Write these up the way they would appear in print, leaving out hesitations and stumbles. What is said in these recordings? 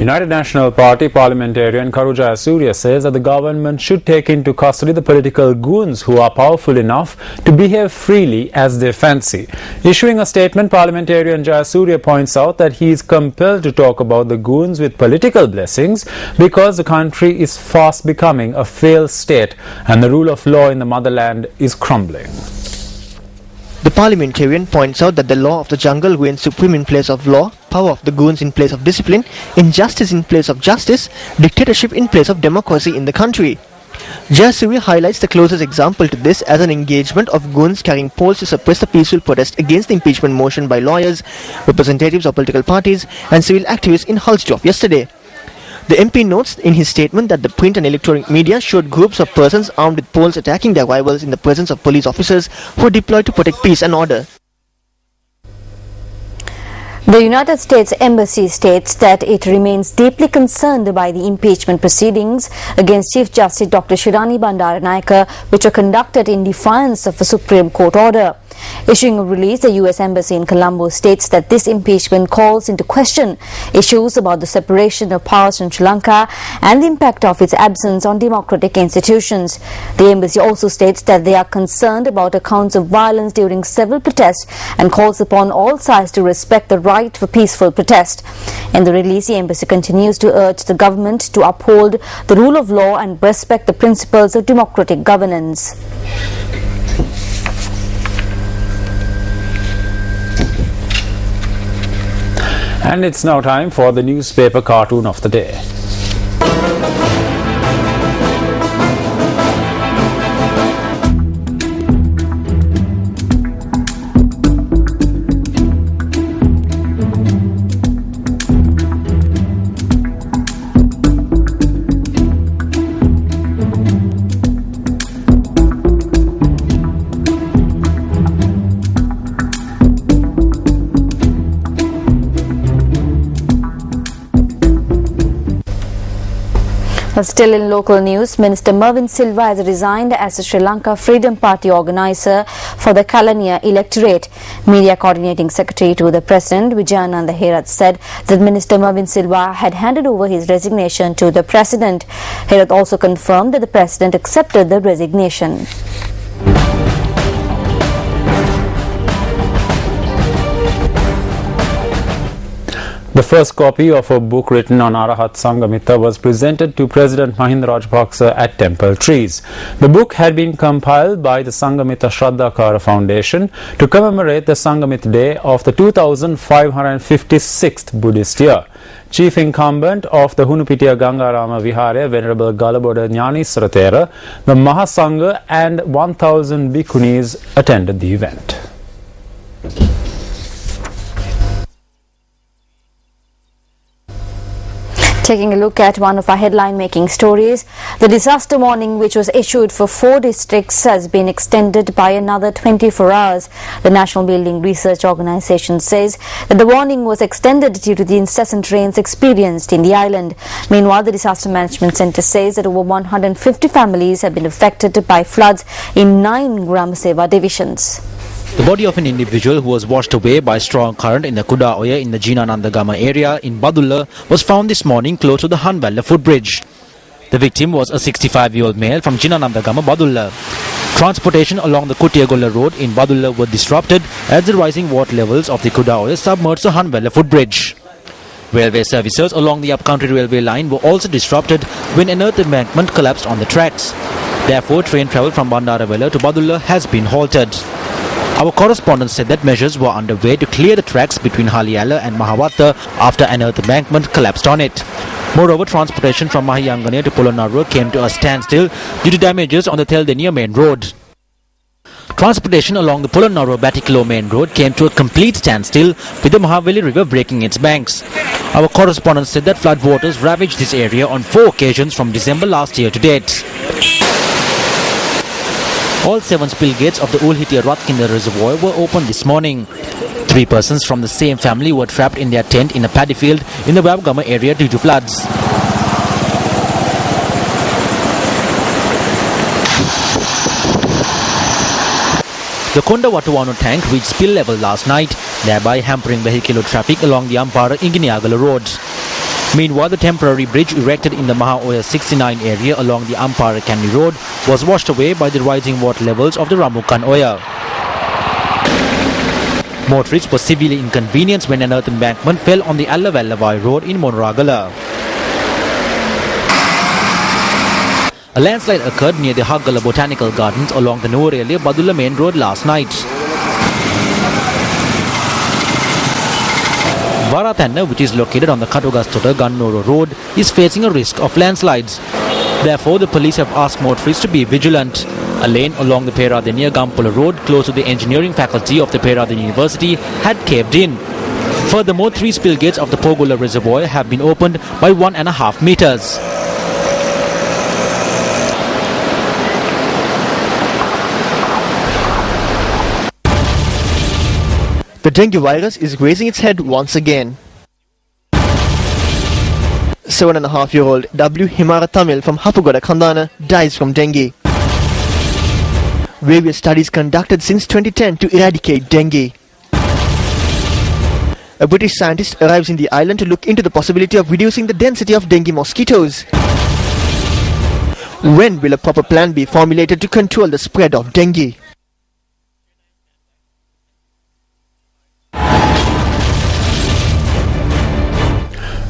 United National Party parliamentarian Karu Jayasuriya says that the government should take into custody the political goons who are powerful enough to behave freely as they fancy. Issuing a statement, parliamentarian Jayasuriya points out that he is compelled to talk about the goons with political blessings because the country is fast becoming a failed state and the rule of law in the motherland is crumbling. The parliamentarian points out that the law of the jungle reigns supreme in place of law, power of the goons in place of discipline, injustice in place of justice, dictatorship in place of democracy in the country. Jayasuriya highlights the closest example to this as an engagement of goons carrying poles to suppress the peaceful protest against the impeachment motion by lawyers, representatives of political parties and civil activists in Hulsdorf yesterday. The MP notes in his statement that the print and electronic media showed groups of persons armed with poles attacking their rivals in the presence of police officers who are deployed to protect peace and order. The United States Embassy states that it remains deeply concerned by the impeachment proceedings against Chief Justice Dr. Shirani Bandaranayake, which were conducted in defiance of a Supreme Court order. Issuing a release, the U.S. Embassy in Colombo states that this impeachment calls into question issues about the separation of powers in Sri Lanka and the impact of its absence on democratic institutions. The embassy also states that they are concerned about accounts of violence during several protests and calls upon all sides to respect the right for peaceful protest. In the release, the embassy continues to urge the government to uphold the rule of law and respect the principles of democratic governance. And it's now time for the newspaper cartoon of the day. Still in local news, Minister Mervyn Silva has resigned as the Sri Lanka Freedom Party organizer for the Kalaniya electorate. Media Coordinating Secretary to the President, Vijayananda Herath, said that Minister Mervyn Silva had handed over his resignation to the President. Herath also confirmed that the President accepted the resignation. The first copy of a book written on Arahat Sangamita was presented to President Mahinda Rajapaksa at Temple Trees. The book had been compiled by the Sangamita Shraddhakara Foundation to commemorate the Sangamita Day of the 2556th Buddhist year. Chief incumbent of the Hunupitiya Gangarama Vihare, Venerable Galaboda Jnaniswara Thera, the Mahasangha and 1000 bhikkhunis attended the event. Taking a look at one of our headline-making stories, the disaster warning which was issued for 4 districts has been extended by another 24 hours. The National Building Research Organisation says that the warning was extended due to the incessant rains experienced in the island. Meanwhile, the Disaster Management Centre says that over 150 families have been affected by floods in 9 Gram Seva divisions. The body of an individual who was washed away by strong current in the Kuda Oya in the Jinanandagama area in Badulla was found this morning close to the Hanwalla footbridge. The victim was a 65-year-old male from Jinanandagama, Badulla. Transportation along the Kutiagolla road in Badulla were disrupted as the rising water levels of the Kuda Oya submerged the Hanwalla footbridge. Railway services along the upcountry railway line were also disrupted when an earth embankment collapsed on the tracks. Therefore, train travel from Bandaravela to Badulla has been halted. Our correspondent said that measures were underway to clear the tracks between Haliyala and Mahawata after an earth embankment collapsed on it. Moreover, transportation from Mahayangania to Polonnaruwa came to a standstill due to damages on the Theldenia main road. Transportation along the Polonnaruwa-Batikilo main road came to a complete standstill with the Mahaveli river breaking its banks. Our correspondent said that floodwaters ravaged this area on 4 occasions from December last year to date. All 7 spill gates of the Ulhitia Ratkinda reservoir were opened this morning. 3 persons from the same family were trapped in their tent in a paddy field in the Wabgama area due to floods. The Konda Watawano tank reached spill level last night, thereby hampering vehicular traffic along the Ampara-Inginiagala road. Meanwhile, the temporary bridge erected in the Maha Oya 69 area along the Ampara Kandy Road was washed away by the rising water levels of the Ramukan Oya. Motorists were severely inconvenienced when an earth embankment fell on the Allavallavai Road in Monragala. A landslide occurred near the Haggala Botanical Gardens along the Nuwareliya Badulla main road last night. Varathanna, which is located on the Katugastota Gannuru road, is facing a risk of landslides. Therefore, the police have asked motorists to be vigilant. A lane along the Peradeniya Gampula road close to the engineering faculty of the Peradeniya University had caved in. Furthermore, 3 spill gates of the Pogula reservoir have been opened by 1.5 meters. The dengue virus is raising its head once again. 7.5-year-old W. Himara Tamil from Hapugoda Kandana dies from dengue. Various studies conducted since 2010 to eradicate dengue. A British scientist arrives in the island to look into the possibility of reducing the density of dengue mosquitoes. When will a proper plan be formulated to control the spread of dengue?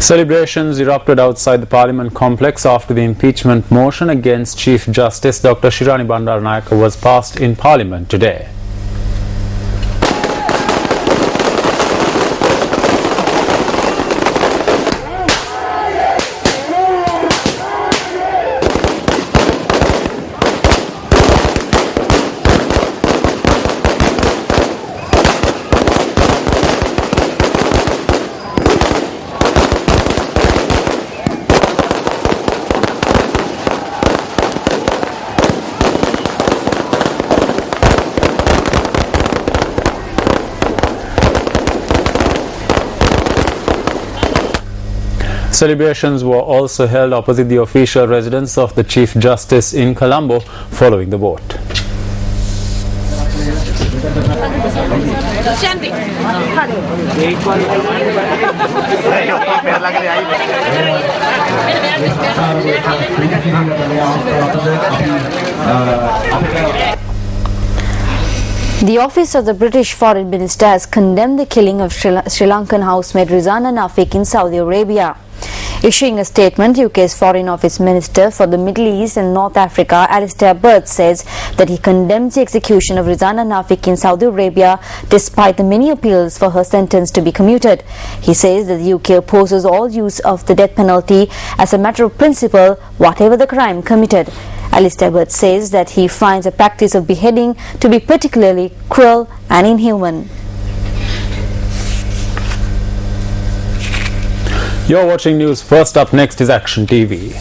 Celebrations erupted outside the Parliament complex after the impeachment motion against Chief Justice Dr. Shirani Bandaranayake was passed in Parliament today. Celebrations were also held opposite the official residence of the Chief Justice in Colombo following the vote. The office of the British Foreign Minister has condemned the killing of Sri Lankan housemaid Rizana Nafik in Saudi Arabia. Issuing a statement, UK's Foreign Office Minister for the Middle East and North Africa, Alistair Burt, says that he condemns the execution of Rizana Nafik in Saudi Arabia despite the many appeals for her sentence to be commuted. He says that the UK opposes all use of the death penalty as a matter of principle, whatever the crime committed. Alistair Burt says that he finds the practice of beheading to be particularly cruel and inhuman. You're watching news. First up next is Action TV.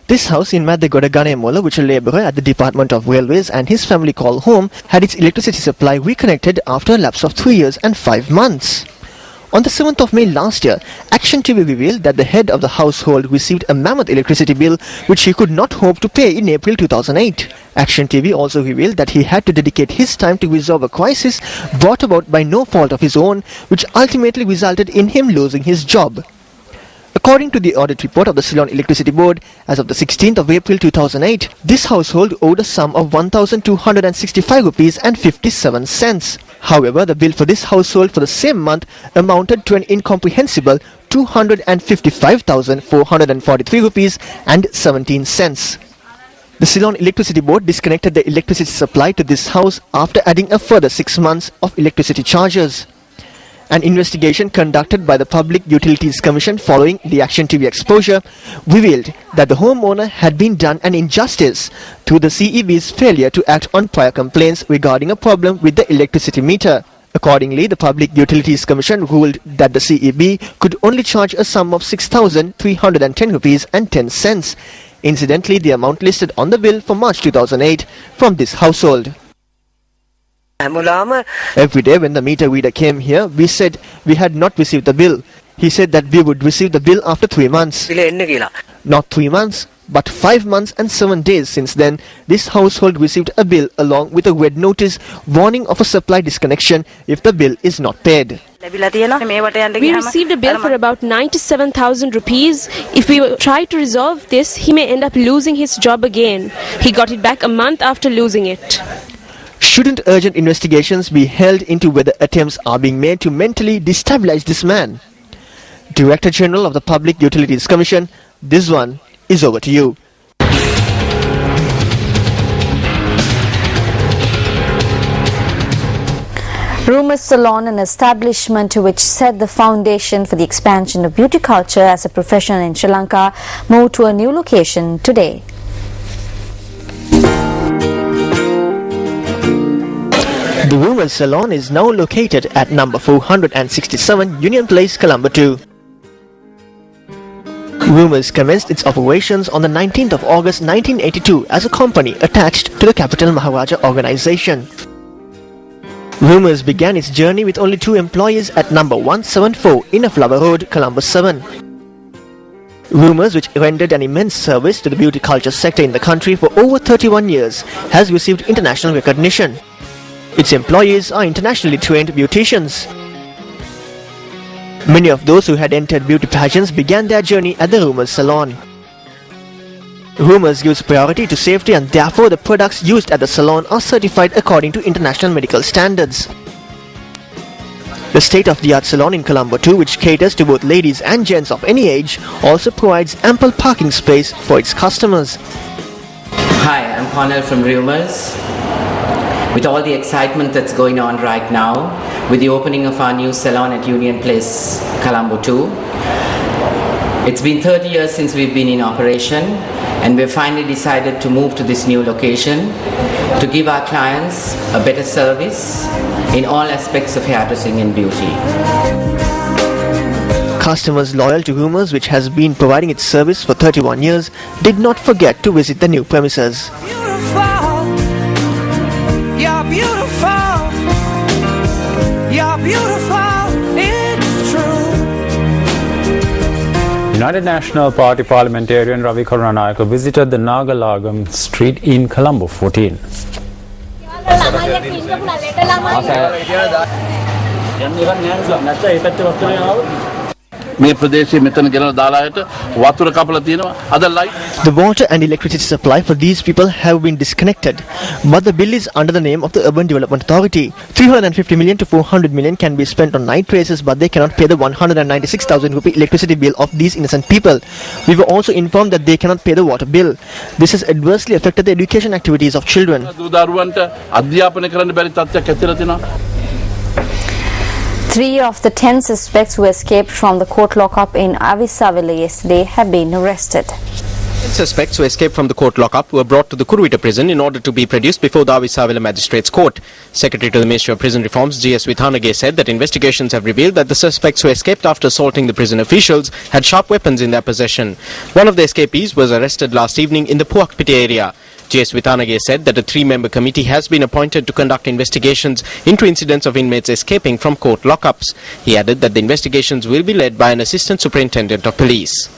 This house in Maddegoda Ganemola, which a labourer at the Department of Railways and his family call home, had its electricity supply reconnected after a lapse of 3 years and 5 months. On the 7th of May last year, Action TV revealed that the head of the household received a mammoth electricity bill which he could not hope to pay in April 2008. Action TV also revealed that he had to dedicate his time to resolve a crisis brought about by no fault of his own, which ultimately resulted in him losing his job. According to the audit report of the Ceylon Electricity Board, as of the 16th of April 2008, this household owed a sum of ₹1,265.57. However, the bill for this household for the same month amounted to an incomprehensible ₹255,443.17. The Ceylon Electricity Board disconnected the electricity supply to this house after adding a further 6 months of electricity charges. An investigation conducted by the Public Utilities Commission following the Action TV exposure revealed that the homeowner had been done an injustice through the CEB's failure to act on prior complaints regarding a problem with the electricity meter. Accordingly, the Public Utilities Commission ruled that the CEB could only charge a sum of ₹6,310.10. Incidentally, the amount listed on the bill for March 2008 from this household. Every day when the meter reader came here, we said we had not received the bill. He said that we would receive the bill after 3 months. Not 3 months, But 5 months and 7 days since then, this household received a bill along with a red notice warning of a supply disconnection if the bill is not paid. We received a bill for about 97,000 rupees. If we try to resolve this, he may end up losing his job again. He got it back a month after losing it. Shouldn't urgent investigations be held into whether attempts are being made to mentally destabilize this man? Director General of the Public Utilities Commission, this one is over to you. Rumours Salon, an establishment which set the foundation for the expansion of beauty culture as a profession in Sri Lanka, moved to a new location today. The Women's Salon is now located at number 467 Union Place, Colombo 2. Rumours commenced its operations on the 19th of August 1982 as a company attached to the Capital Maharaja organization. Rumours began its journey with only 2 employees at number 174 Inner Flower Road, Colombo 7. Rumours, which rendered an immense service to the beauty culture sector in the country for over 31 years, has received international recognition. Its employees are internationally trained beauticians. Many of those who had entered beauty pageants began their journey at the Rumours Salon. Rumours gives priority to safety, and therefore the products used at the salon are certified according to international medical standards. The state-of-the-art salon in Colombo 2, which caters to both ladies and gents of any age, also provides ample parking space for its customers. Hi, I'm Cornell from Rumours. With all the excitement that's going on right now, with the opening of our new salon at Union Place, Colombo 2, it's been 30 years since we've been in operation, and we've finally decided to move to this new location to give our clients a better service in all aspects of hairdressing and beauty. Customers loyal to Rumours, which has been providing its service for 31 years, did not forget to visit the new premises. You're beautiful, you're beautiful, it's true. United National Party parliamentarian Ravi Karunanayake visited the Nagalagam street in Colombo 14. The water and electricity supply for these people have been disconnected, but the bill is under the name of the Urban Development Authority. 350 million to 400 million can be spent on night races, but they cannot pay the 196,000 rupee electricity bill of these innocent people. We were also informed that they cannot pay the water bill. This has adversely affected the education activities of children. 3 of the 10 suspects who escaped from the court lockup in Avisaville yesterday have been arrested. Suspects who escaped from the court lockup were brought to the Kuruvita prison in order to be produced before the Avisaville Magistrates Court. Secretary to the Ministry of Prison Reforms, G.S. Vithanage, said that investigations have revealed that the suspects who escaped after assaulting the prison officials had sharp weapons in their possession. One of the escapees was arrested last evening in the Puakpiti area. G.S. Vithanage said that a 3-member committee has been appointed to conduct investigations into incidents of inmates escaping from court lockups. He added that the investigations will be led by an assistant superintendent of police.